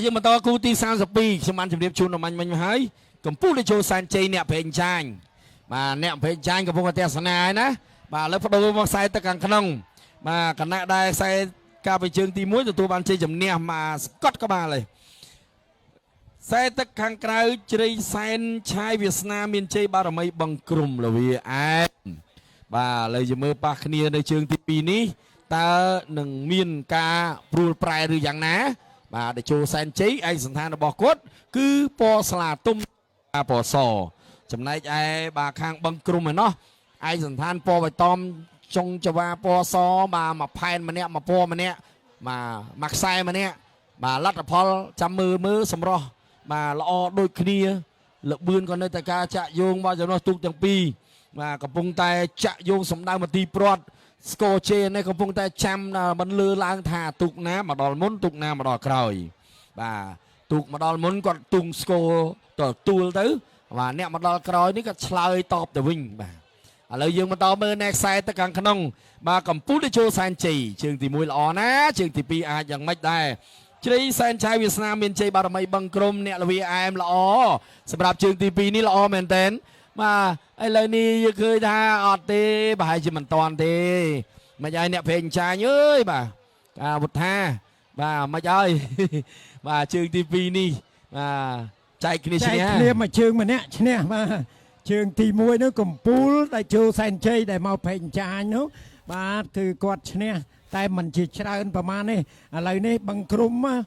យើងបន្តគូទី32ខ្ញុំបានជម្រាបជូនដល់មិញហើយកម្ពុជាចូលសែនជ័យអ្នកប្រេងចាញ់បាទអ្នកប្រេងចាញ់កំពុងតែទស្សនាហើយណាបាទឥឡូវបដូរមកខ្សែទឹកខាងក្នុងបាទគណៈដែលខ្សែការប្រជើងទី1ទទួលបានជ័យជំនះមកស្កត់ក្បាលហើយខ្សែទឹកខាងក្រៅជ្រៃសែនឆាយវាសនាមានជ័យបារមីបង្គគ្រំលវាអែមបាទឥឡូវយើងមើលប៉ះគ្នានៅជើងទី2នេះតើនឹងមានការព្រួលប្រែឬយ៉ាងណាបាទដែលចូលសែនជ័យឯកសន្តានរបស់គាត់គឺពណ៌ស្លាទុំពណ៌សចំណែកឯបាទខាងបង្គគ្រំឯណោះឯកសន្តានពណ៌បៃតងចុងចវាពណ៌សបាទមួយផែនម្នាក់មួយពណ៌ម្នាក់មួយខ្សែម្នាក់បាទលទ្ធផលចាំមើលសម្រស់បាទល្អដូចគ្នាលបឿនក៏នៅតែការចាក់យោងរបស់ចំណុះទូកទាំងពីរបាទកំពុងតែចាក់យោងសម្ដៅមកទីព្រាត់ស្គរជេនេះកំពុងតែចាំមិនលើឡើងថាទូកណាមកដល់មុនទូកណាមកដល់ក្រោយបាទទូកមកដល់មុនគាត់ទុងស្គរទួលទៅបាទអ្នកមកដល់ក្រោយនេះគាត់ឆ្លើយតបទៅវិញបាទឥឡូវយើងបន្តមើលនៅខ្សែទៅខាងក្នុងបាទកម្ពុជាចូលសែនជ័យជើងទី1ល្អណាជើងទី2អាចយ៉ាងម៉េចដែរជ្រៃសែនឆាយវាសនាមានជ័យបារមីបង្គគ្រំអ្នកលវាអែមល្អសម្រាប់ជើងទី2នេះល្អមែនតើបាទឥឡូវនេះយើងឃើញថាអត់ទេប្រហែលជាមិនតាន់ទេមិនឲ្យអ្នកប្រេងចាញ់អើយបាទអាវុធាបាទមិនឲ្យបាទជើងទី2នេះបាទចែកគ្នាឈ្នះគ្នាមួយជើងម្នាក់ឈ្នះបាទជើងទី1នោះកំពូលដែលចូលសែនជ័យដែលមកប្រេងចាញ់នោះបាទគឺគាត់ឈ្នះតែមិនជាច្រើនប្រមាណនេះឥឡូវនេះបង្គគ្រំបាទ